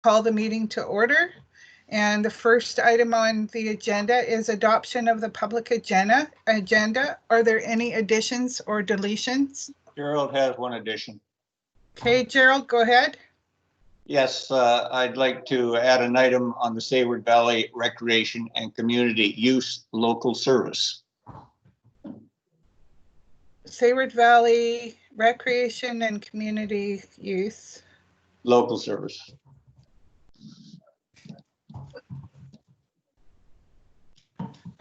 Call the meeting to order. And the first item on the agenda is adoption of the public agenda. Are there any additions or deletions? Gerald has one addition. Okay, Gerald, go ahead. Yes, I'd like to add an item on the Sayward Valley Recreation and Community Use Local Service. Sayward Valley Recreation and Community Use. Local Service.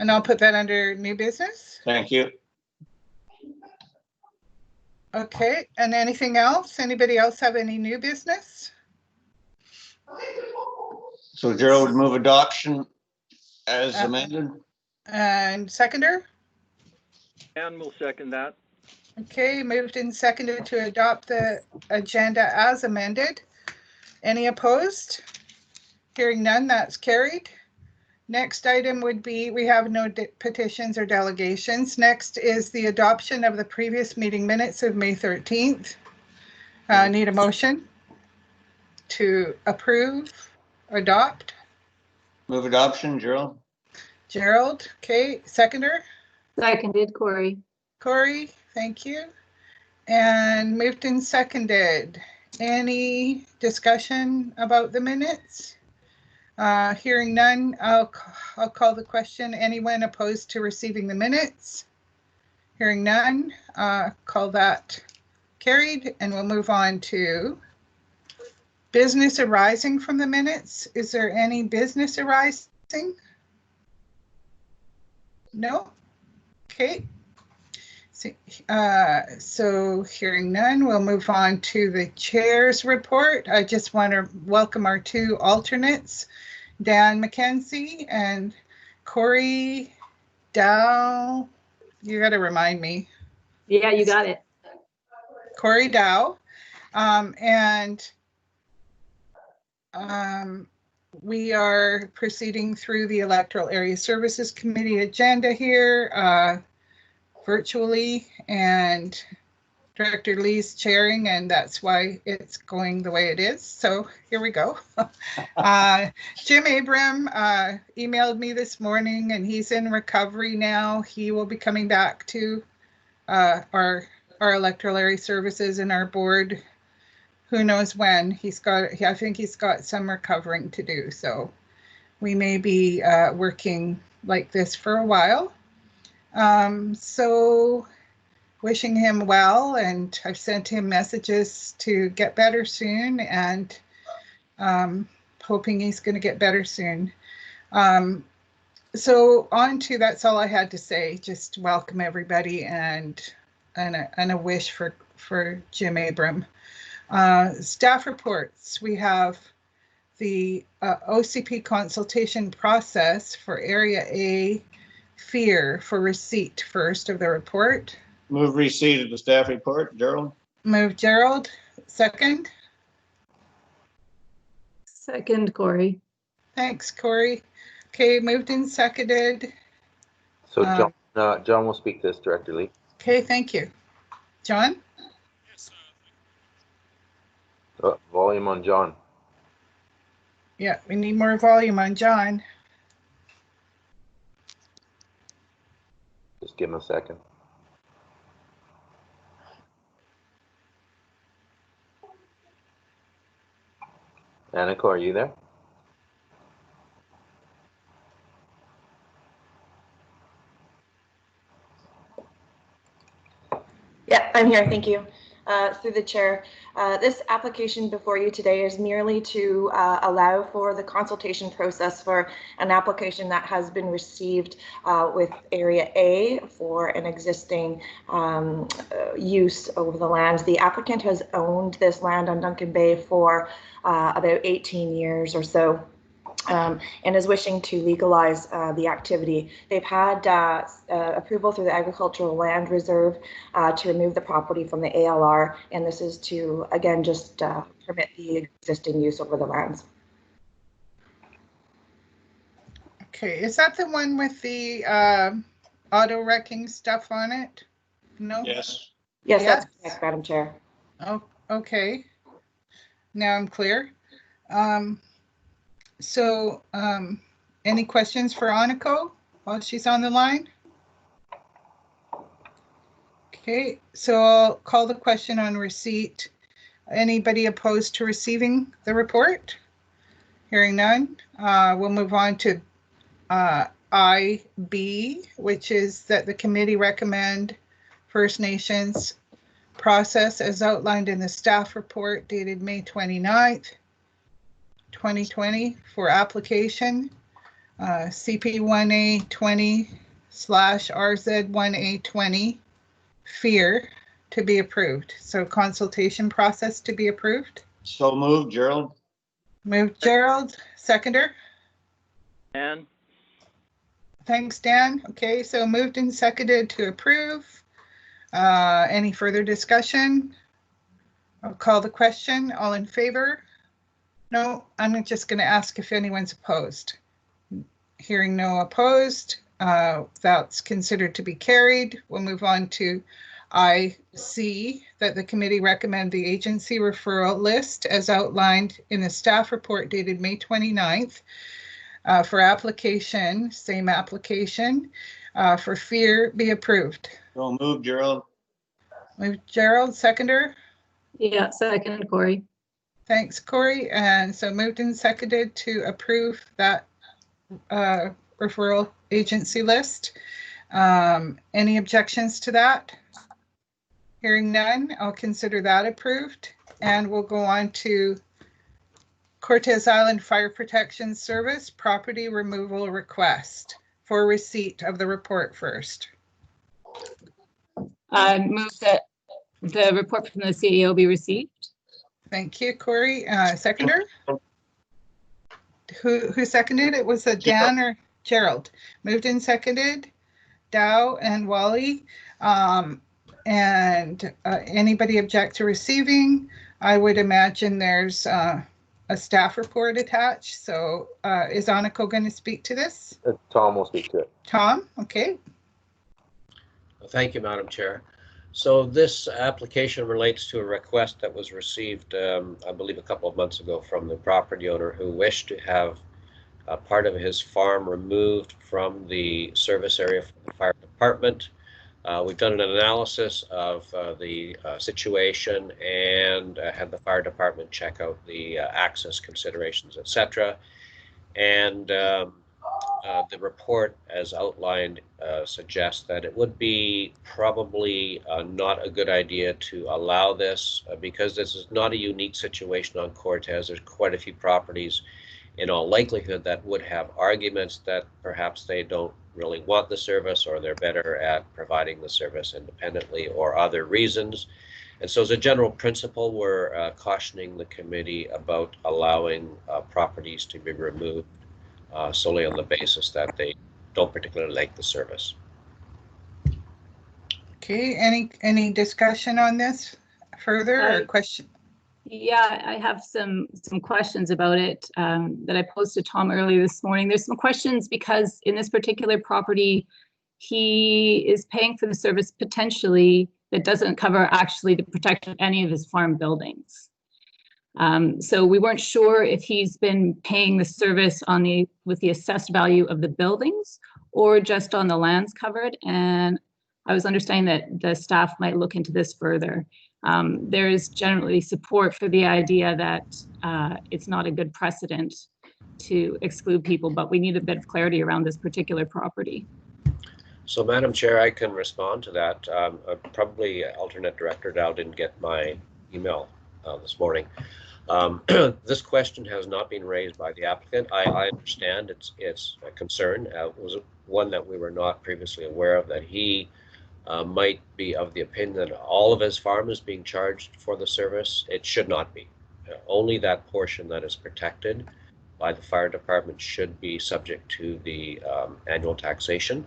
And I'll put that under new business. Thank you. Okay, and anything else? Anybody else have any new business? So Gerald would move adoption as amended. And seconder? And we'll second that. Okay, moved and seconded to adopt the agenda as amended. Any opposed? Hearing none, that's carried. Next item would be, we have no petitions or delegations. Next is the adoption of the previous meeting minutes of May 13th. Need a motion to approve, adopt. Move adoption, Gerald. Gerald, okay, seconder? Seconded, Corey. Corey, thank you. And moved and seconded. Any discussion about the minutes? Hearing none, I'll call the question. Anyone opposed to receiving the minutes? Hearing none, call that carried, and we'll move on to business arising from the minutes. Is there any business arising? No? Okay. So hearing none, we'll move on to the chair's report. I just want to welcome our two alternates, Dan McKenzie and Corey Dow. You got to remind me. Yeah, you got it. Corey Dow. We are proceeding through the Electoral Area Services Committee agenda here virtually, and Director Lee's chairing, and that's why it's going the way it is. So here we go. Jim Abram emailed me this morning, and he's in recovery now. He will be coming back to our Electoral Area Services and our board. Who knows when? I think he's got some recovering to do. So we may be working like this for a while. So wishing him well, and I've sent him messages to get better soon, and hoping he's going to get better soon. So on to, that's all I had to say. Just welcome everybody, and a wish for Jim Abram. Staff reports. We have the OCP consultation process for Area A fear for receipt first of the report. Move receipt of the staff report, Gerald. Move Gerald. Second. Second, Corey. Thanks, Corey. Okay, moved and seconded. So John will speak to this directly. Okay, thank you. John? Volume on John. Yeah, we need more volume on John. Just give him a second. Annika, are you there? Yeah, I'm here. Thank you. Through the chair, this application before you today is merely to allow for the consultation process for an application that has been received with Area A for an existing use over the lands. The applicant has owned this land on Duncan Bay for about 18 years or so. And is wishing to legalize the activity. They've had approval through the Agricultural Land Reserve to remove the property from the ALR, and this is to, again, just permit the existing use over the lands. Okay, is that the one with the auto wrecking stuff on it? No? Yes. Yes, that's correct, Madam Chair. Oh, okay. Now I'm clear. So any questions for Aniko while she's on the line? Okay, so I'll call the question on receipt. Anybody opposed to receiving the report? Hearing none, we'll move on to IB, which is that the committee recommend First Nations process as outlined in the staff report dated May 29th, 2020 for application CP1A 20/RZ1A 20 FEAR to be approved. So consultation process to be approved. So moved, Gerald. Moved Gerald, seconder. Dan? Thanks, Dan. Okay, so moved and seconded to approve. Any further discussion? I'll call the question. All in favor? No, I'm just going to ask if anyone's opposed. Hearing no opposed, that's considered to be carried. We'll move on to IC, that the committee recommend the agency referral list as outlined in the staff report dated May 29th for application, same application, for FEAR be approved. So moved, Gerald. Moved Gerald, seconder. Yeah, second, Corey. Thanks, Corey. And so moved and seconded to approve that referral agency list. Any objections to that? Hearing none, I'll consider that approved. And we'll go on to Cortez Island Fire Protection Service property removal request for receipt of the report first. I move that the report from the CEO be received. Thank you, Corey. Seconder? Who seconded it? Was it Dan or Gerald? Moved and seconded. Dow and Wally. Anybody object to receiving? I would imagine there's a staff report attached. So is Aniko going to speak to this? Tom will speak to it. Tom, okay. Thank you, Madam Chair. So this application relates to a request that was received, I believe, a couple of months ago from the property owner who wished to have part of his farm removed from the service area for the fire department. We've done an analysis of the situation and had the fire department check out the access considerations, etc. And the report, as outlined, suggests that it would be probably not a good idea to allow this because this is not a unique situation on Cortez. There's quite a few properties in all likelihood that would have arguments that perhaps they don't really want the service or they're better at providing the service independently or other reasons. And so as a general principle, we're cautioning the committee about allowing properties to be removed solely on the basis that they don't particularly like the service. Okay, any discussion on this further or question? Yeah, I have some questions about it that I posed to Tom earlier this morning. There's some questions because in this particular property, he is paying for the service potentially that doesn't cover actually the protection of any of his farm buildings. So we weren't sure if he's been paying the service with the assessed value of the buildings or just on the lands covered. And I was understanding that the staff might look into this further. There is generally support for the idea that it's not a good precedent to exclude people, but we need a bit of clarity around this particular property. So, Madam Chair, I can respond to that. Probably Alternate Director Dow didn't get my email this morning. This question has not been raised by the applicant. I understand it's a concern. It was one that we were not previously aware of, that he might be of the opinion that all of his farm is being charged for the service. It should not be. Only that portion that is protected by the fire department should be subject to the annual taxation.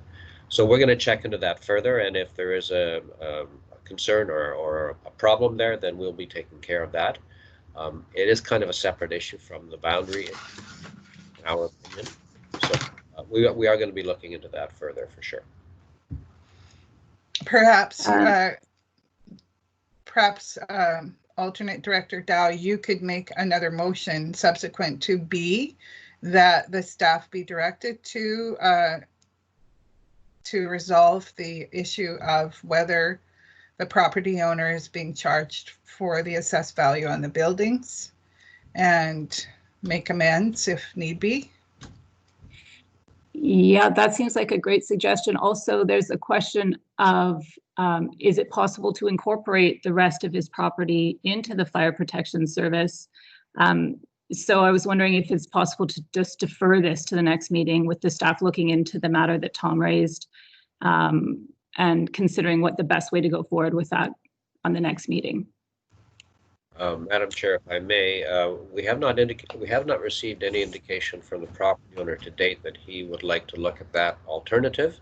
So we're going to check into that further, and if there is a concern or a problem there, then we'll be taking care of that. It is kind of a separate issue from the boundary, in our opinion. So we are going to be looking into that further for sure. Perhaps Alternate Director Dow, you could make another motion subsequent to B that the staff be directed to resolve the issue of whether the property owner is being charged for the assessed value on the buildings and make amends if need be. Yeah, that seems like a great suggestion. Also, there's a question of, is it possible to incorporate the rest of his property into the fire protection service? So I was wondering if it's possible to just defer this to the next meeting with the staff looking into the matter that Tom raised, and considering what the best way to go forward with that on the next meeting. Madam Chair, if I may, we have not received any indication from the property owner to date that he would like to look at that alternative.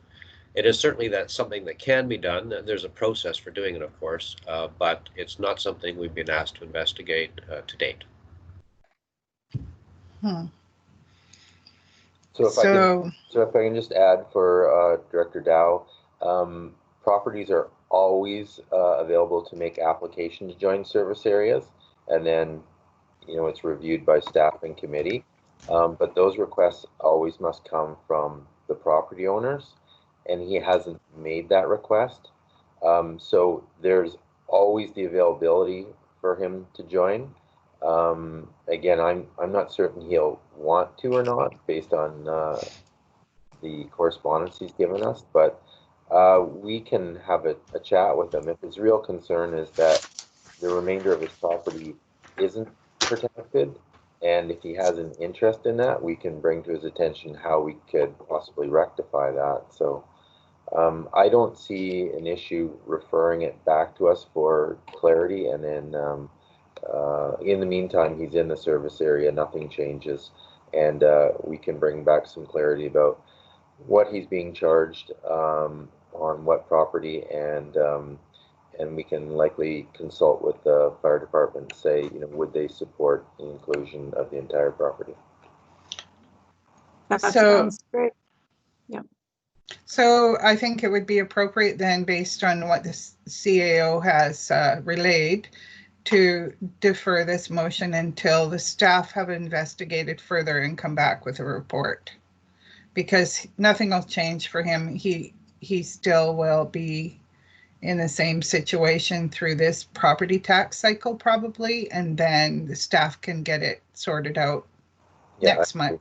It is certainly something that can be done. There's a process for doing it, of course, but it's not something we've been asked to investigate to date. So if I can just add for Director Dow, properties are always available to make application to join service areas, and then it's reviewed by staff and committee. But those requests always must come from the property owners, and he hasn't made that request. So there's always the availability for him to join. Again, I'm not certain he'll want to or not based on the correspondence he's given us, but we can have a chat with him. If his real concern is that the remainder of his property isn't protected, and if he has an interest in that, we can bring to his attention how we could possibly rectify that. So I don't see an issue referring it back to us for clarity, and then in the meantime, he's in the service area, nothing changes, and we can bring back some clarity about what he's being charged on what property, and we can likely consult with the fire department and say, would they support the inclusion of the entire property? That sounds great. Yeah. So I think it would be appropriate then, based on what the CAO has relayed, to defer this motion until the staff have investigated further and come back with a report, because nothing will change for him. He still will be in the same situation through this property tax cycle probably, and then the staff can get it sorted out next month.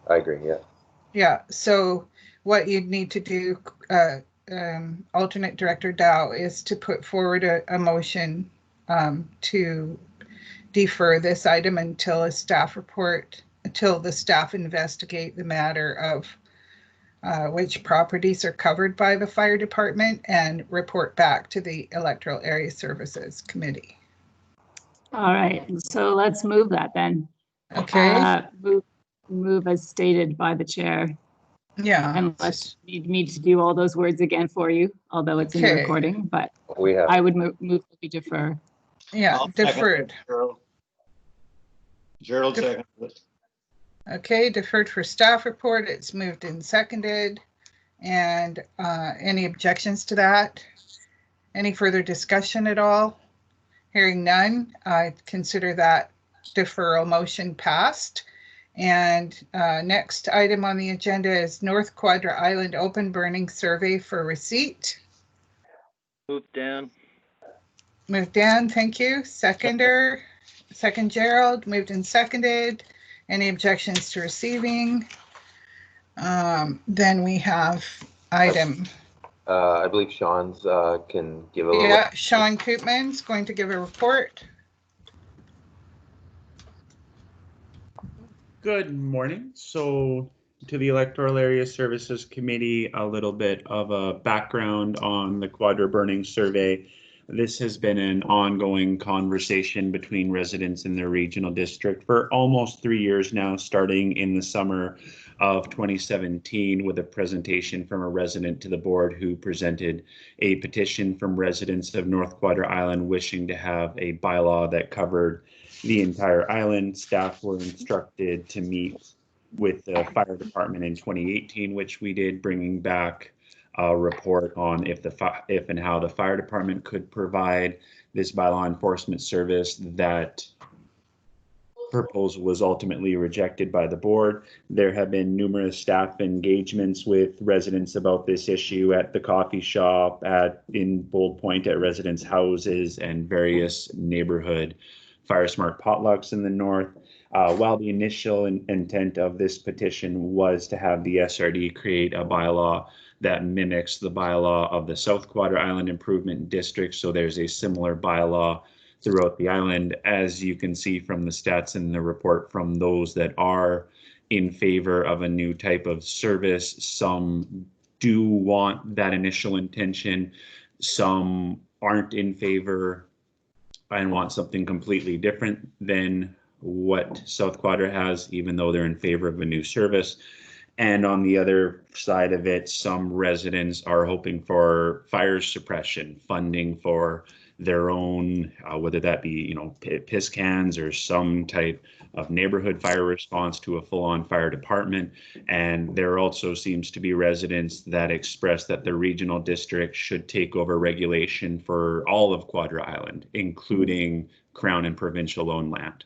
I agree, yeah. Yeah, so what you'd need to do, alternate Director Dow, is to put forward a motion to defer this item until a staff report, until the staff investigate the matter of which properties are covered by the fire department and report back to the Electoral Area Services Committee. All right, so let's move that then. Okay. Move as stated by the chair. Yeah. Unless you need me to do all those words again for you, although it's in the recording, but I would move that we defer. Yeah, deferred. Gerald seconded it. Okay, deferred for staff report. It's moved and seconded. And any objections to that? Any further discussion at all? Hearing none, I consider that deferral motion passed. And next item on the agenda is North Quadra Island Open Burning Survey for receipt. Move Dan. Moved Dan, thank you. Second Gerald, moved and seconded. Any objections to receiving? Then we have item. I believe Sean's can give a little. Yeah, Sean Koopman's going to give a report. Good morning. So to the Electoral Area Services Committee, a little bit of a background on the Quadra Burning Survey. This has been an ongoing conversation between residents in their regional district for almost 3 years now, starting in the summer of 2017 with a presentation from a resident to the board who presented a petition from residents of North Quadra Island wishing to have a bylaw that covered the entire island. Staff were instructed to meet with the fire department in 2018, which we did, bringing back a report on if and how the fire department could provide this bylaw enforcement service that proposal was ultimately rejected by the board. There have been numerous staff engagements with residents about this issue at the coffee shop, in Bold Point at residents' houses, and various neighborhood fire smart potlucks in the north. While the initial intent of this petition was to have the SRD create a bylaw that mimics the bylaw of the South Quadra Island Improvement District, so there's a similar bylaw throughout the island. As you can see from the stats in the report from those that are in favor of a new type of service, some do want that initial intention, some aren't in favor and want something completely different than what South Quadra has, even though they're in favor of a new service. And on the other side of it, some residents are hoping for fire suppression funding for their own, whether that be, piss cans or some type of neighborhood fire response to a full-on fire department. And there also seems to be residents that express that the regional district should take over regulation for all of Quadra Island, including Crown and provincial owned land.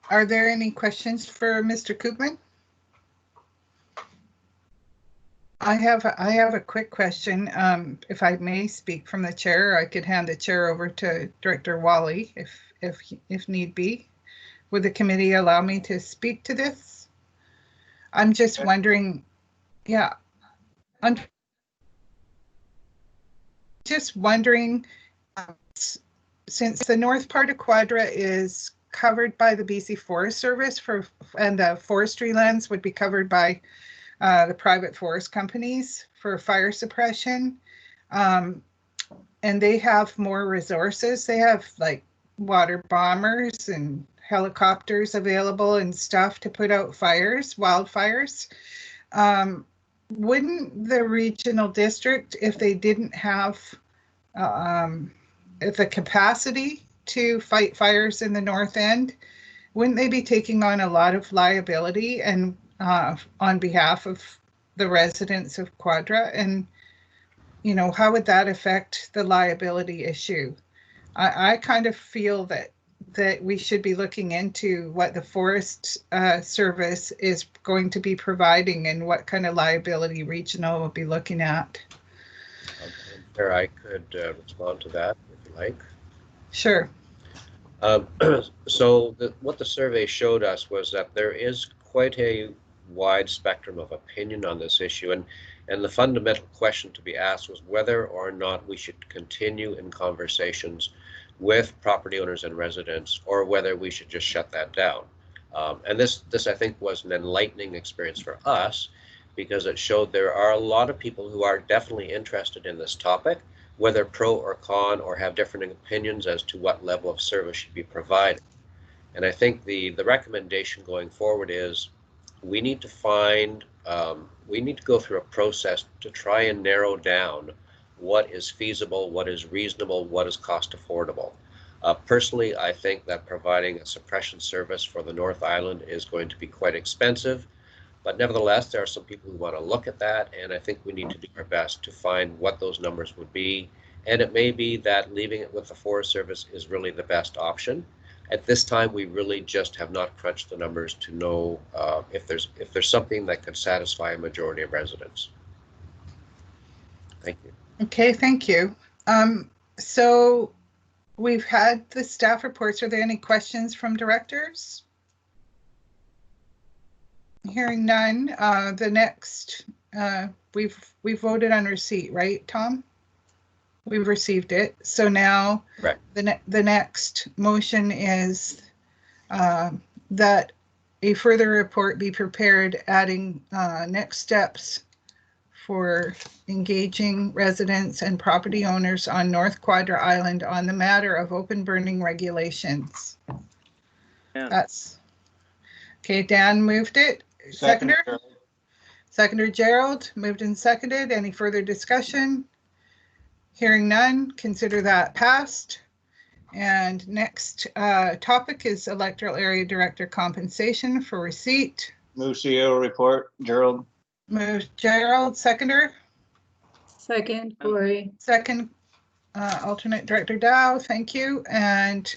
Are there any questions for Mr. Koopman? I have a quick question. If I may speak from the chair, I could hand the chair over to Director Wally if need be. Would the committee allow me to speak to this? I'm just wondering, yeah, I'm just wondering, since the north part of Quadra is covered by the BC Forest Service and the forestry lands would be covered by the private forest companies for fire suppression. And they have more resources. They have like water bombers and helicopters available and stuff to put out wildfires. Wouldn't the regional district, if they didn't have the capacity to fight fires in the north end, wouldn't they be taking on a lot of liability and on behalf of the residents of Quadra? And, how would that affect the liability issue? I kind of feel that we should be looking into what the Forest Service is going to be providing and what kind of liability regional will be looking at. There, I could respond to that if you like. Sure. So what the survey showed us was that there is quite a wide spectrum of opinion on this issue, and the fundamental question to be asked was whether or not we should continue in conversations with property owners and residents, or whether we should just shut that down. And this I think was an enlightening experience for us, because it showed there are a lot of people who are definitely interested in this topic, whether pro or con, or have different opinions as to what level of service should be provided. And I think the recommendation going forward is we need to go through a process to try and narrow down what is feasible, what is reasonable, what is cost affordable. Personally, I think that providing a suppression service for the North Island is going to be quite expensive, but nevertheless, there are some people who want to look at that, and I think we need to do our best to find what those numbers would be. And it may be that leaving it with the Forest Service is really the best option. At this time, we really just have not crunched the numbers to know if there's something that could satisfy a majority of residents. Thank you. Okay, thank you. So we've had the staff reports. Are there any questions from directors? Hearing none. The next, we've voted on receipt, right, Tom? We've received it. So now right. The next motion is that a further report be prepared, adding next steps for engaging residents and property owners on North Quadra Island on the matter of open burning regulations. Yeah. That's okay. Dan moved it. Seconder? Seconder Gerald, moved and seconded. Any further discussion? Hearing none, consider that passed. And next topic is Electoral Area Director compensation for receipt. Move CEO report, Gerald. Moved Gerald, seconder. Second, Corey. Second, alternate Director Dow, thank you. And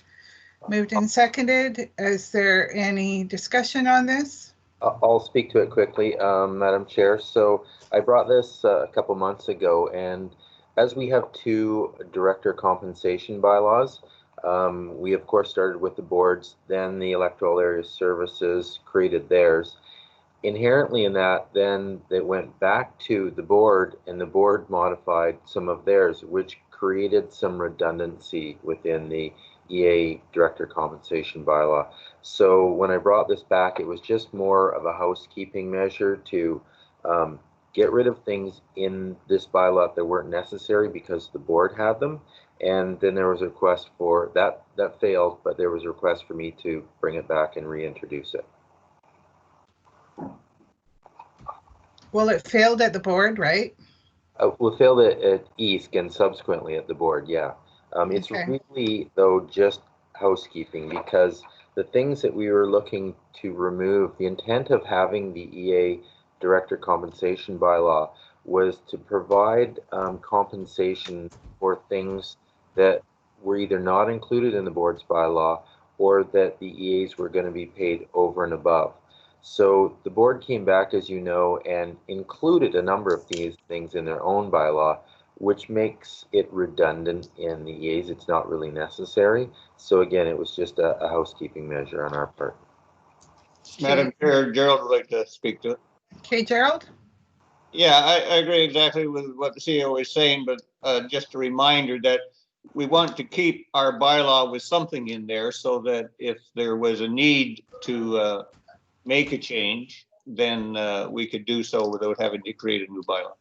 Moved and seconded. Is there any discussion on this? I'll speak to it quickly, Madam Chair. So I brought this a couple months ago, and as we have two director compensation bylaws, we of course started with the boards, then the Electoral Area Services created theirs. Inherently in that, then they went back to the board, and the board modified some of theirs, which created some redundancy within the EA director compensation bylaw. So when I brought this back, it was just more of a housekeeping measure to get rid of things in this bylaw that weren't necessary because the board had them. And then there was a request for that failed, but there was a request for me to bring it back and reintroduce it. Well, it failed at the board, right? We failed at EASC and subsequently at the board, yeah. It's Okay. really, though, just housekeeping, because the things that we were looking to remove, the intent of having the EA director compensation bylaw was to provide compensation for things that were either not included in the board's bylaw or that the EAs were going to be paid over and above. So the board came back, as you know, and included a number of these things in their own bylaw, which makes it redundant in the EAs. It's not really necessary. So again, it was just a housekeeping measure on our part. Madam Chair, Gerald would like to speak to it. Okay, Gerald? Yeah, I agree exactly with what the CEO is saying, but just a reminder that we want to keep our bylaw with something in there so that if there was a need to make a change, then we could do so without having to create a new bylaw.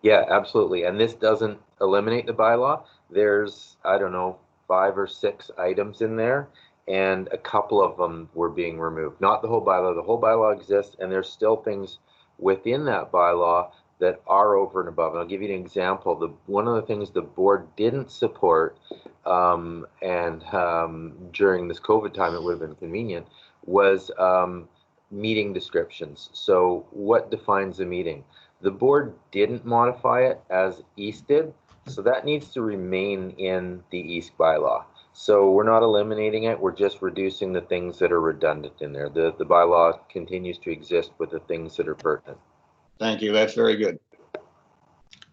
Yeah, absolutely. And this doesn't eliminate the bylaw. There's, I don't know, 5 or 6 items in there, and a couple of them were being removed. Not the whole bylaw. The whole bylaw exists, and there's still things within that bylaw that are over and above. And I'll give you an example. One of the things the board didn't support, and during this COVID time it would have been convenient, was meeting descriptions. So what defines a meeting? The board didn't modify it as EASC did, so that needs to remain in the EASC bylaw. So we're not eliminating it, we're just reducing the things that are redundant in there. The bylaw continues to exist with the things that are pertinent. Thank you, that's very good.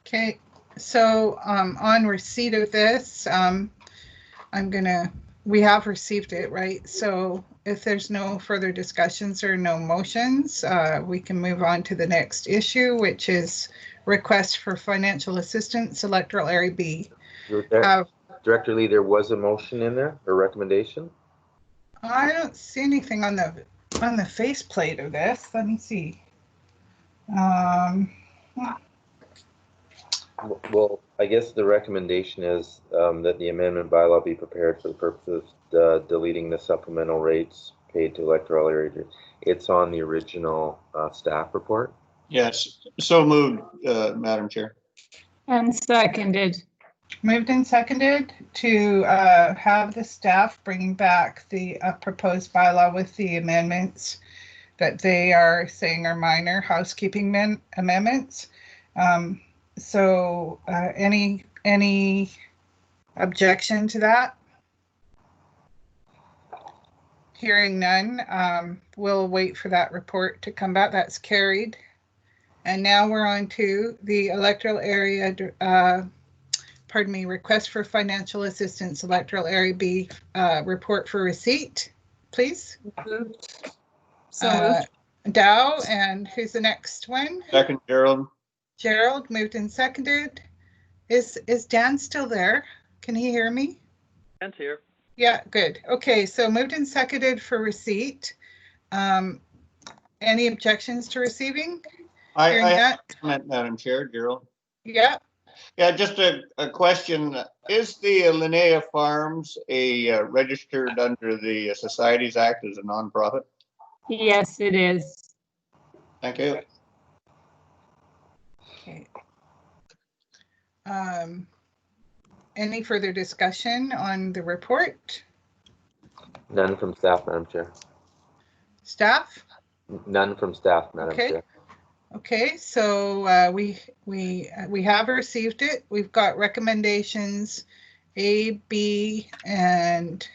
Okay, so on receipt of this, we have received it, right? So if there's no further discussions or no motions, we can move on to the next issue, which is request for financial assistance, Electoral Area B. Director Lee, there was a motion in there, a recommendation? I don't see anything on the faceplate of this. Let me see. Well, I guess the recommendation is that the amendment bylaw be prepared for the purpose of deleting the supplemental rates paid to electoral area. It's on the original staff report. Yes, so moved, Madam Chair. And seconded. Moved and seconded to have the staff bringing back the proposed bylaw with the amendments that they are saying are minor housekeeping amendments. So any objection to that? Hearing none, we'll wait for that report to come back. That's carried. And now we're on to the electoral area, request for financial assistance, Electoral Area B report for receipt, please. Moved. So moved. Dow, and who's the next one? Second, Gerald. Gerald, moved and seconded. Is Dan still there? Can he hear me? Dan's here. Yeah, good. Okay, so moved and seconded for receipt. Any objections to receiving? I have a comment, Madam Chair, Gerald. Yeah. Yeah, just a question. Is the Linnea Farms registered under the Societies Act as a nonprofit? yes, it is. Thank you. Okay. Any further discussion on the report? None from staff, Madam Chair. Staff? None from staff, Madam Chair. Okay, so we have received it. We've got recommendations A, B, and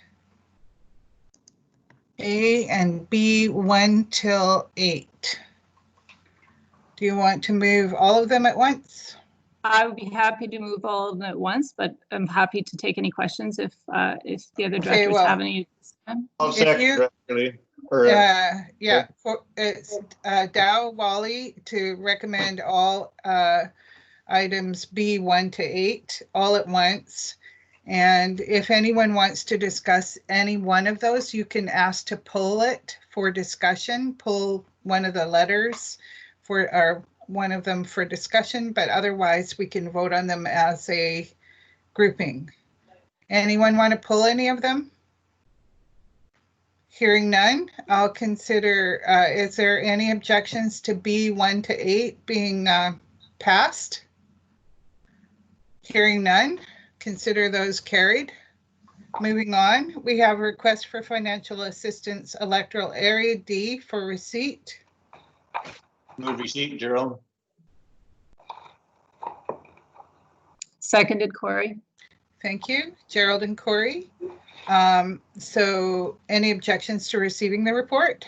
A and B 1 till 8. Do you want to move all of them at once? I would be happy to move all of them at once, but I'm happy to take any questions if the other Okay, directors well, have any. I'll If second you- directly. Or, Yeah, it's Dow Wally to recommend all items B 1 to 8 all at once. And if anyone wants to discuss any one of those, you can ask to pull it for discussion, pull one of the letters or one of them for discussion, but otherwise we can vote on them as a grouping. Anyone want to pull any of them? Hearing none, I'll consider, is there any objections to B 1 to 8 being passed? Hearing none, consider those carried. Moving on, we have a request for financial assistance, Electoral Area D for receipt. move receipt, Gerald. Seconded, Corey. Thank you, Gerald and Corey. So any objections to receiving the report?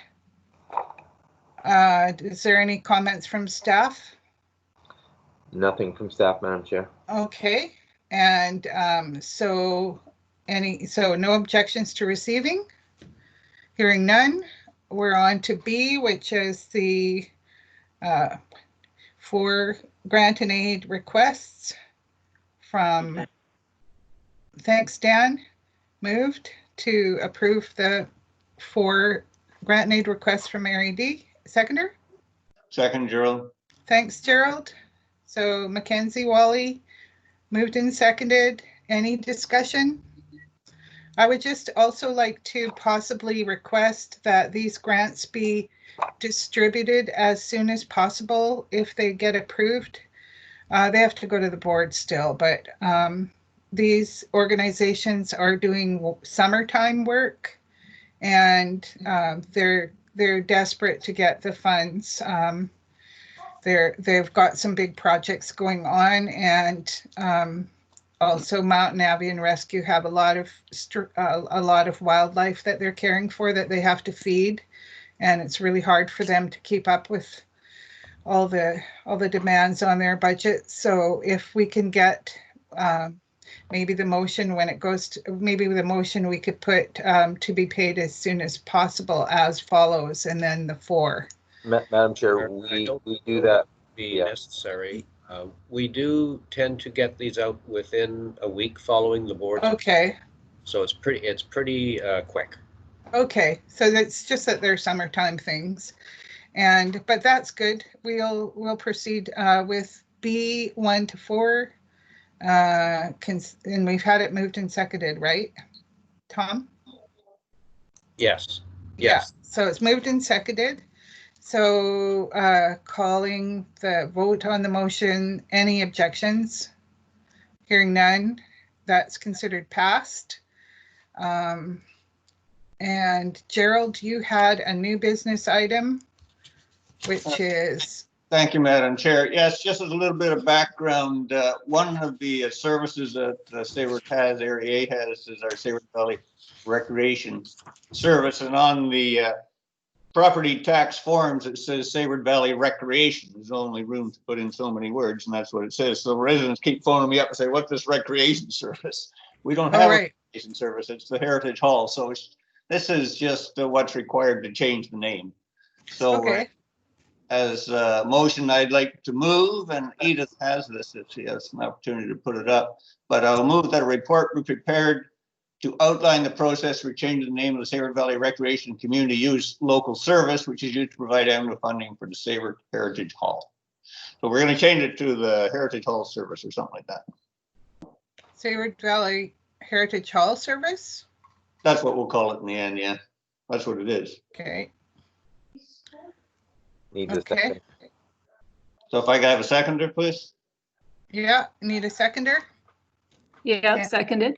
Is there any comments from staff? Nothing from staff, Madam Chair. Okay, and so no objections to receiving? Hearing none, we're on to B, which is the for grant and aid requests from, thanks Dan, moved to approve the 4 grant and aid requests from Area D. Seconder? Second, Gerald. Thanks, Gerald. So Mackenzie, Wally, moved and seconded. Any discussion? I would just also like to possibly request that these grants be distributed as soon as possible if they get approved. They have to go to the board still, but these organizations are doing summertime work and they're desperate to get the funds. They've got some big projects going on, and also Mountain Avian Rescue have a lot of wildlife that they're caring for that they have to feed, and it's really hard for them to keep up with all the demands on their budget. So if we can get maybe the motion when it goes to, maybe the motion we could put to be paid as soon as possible as follows, and then the 4. Madam Chair, we do that. Be necessary. We do tend to get these out within a week following the board's. Okay. So it's pretty quick. Okay, so that's just that they're summertime things, but that's good. We'll proceed with B 1 to 4, and we've had it moved and seconded, right, Tom? Yes. Yeah. So it's moved and seconded. So calling the vote on the motion. Any objections? Hearing none, that's considered passed. And Gerald, you had a new business item, which is. Thank you, Madam Chair. Yes, just as a little bit of background, one of the services that Sayward has, Area A has, is our Sayward Valley Recreation Service. And on the property tax forms, it says Sayward Valley Recreation. There's only room to put in so many words, and that's what it says. So residents keep phoning me up and say, what's this recreation service? We don't have a recreation service. It's the Heritage Hall. So this is just what's required to change the name. So okay. As a motion, I'd like to move, and Edith has this if she has an opportunity to put it up, but I'll move that a report be prepared to outline the process for changing the name of the Sayward Valley Recreation Community Use Local Service, which is used to provide annual funding for the Sayward Heritage Hall. So we're going to change it to the Heritage Hall Service or something like that. Sayward Valley Heritage Hall Service? That's what we'll call it in the end, yeah. That's what it is. Okay. Need a second. So if I could have a seconder, please. Yeah, need a seconder? Yeah, seconded.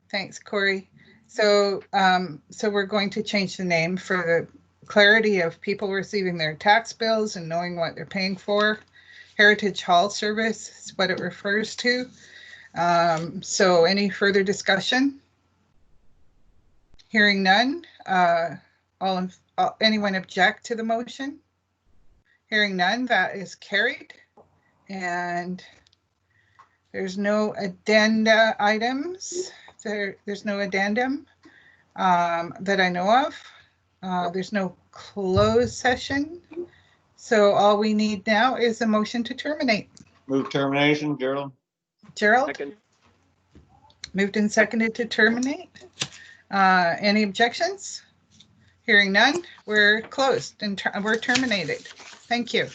Thanks, Corey. So we're going to change the name for the clarity of people receiving their tax bills and knowing what they're paying for. Heritage Hall Service is what it refers to. So any further discussion? Hearing none, Anyone object to the motion? Hearing none, that is carried. And there's no addenda items. There's no addendum that I know of. There's no closed session. So all we need now is a motion to terminate. Move termination, Gerald. Gerald, Second. moved and seconded to terminate. Any objections? Hearing none, we're closed and we're terminated. Thank you.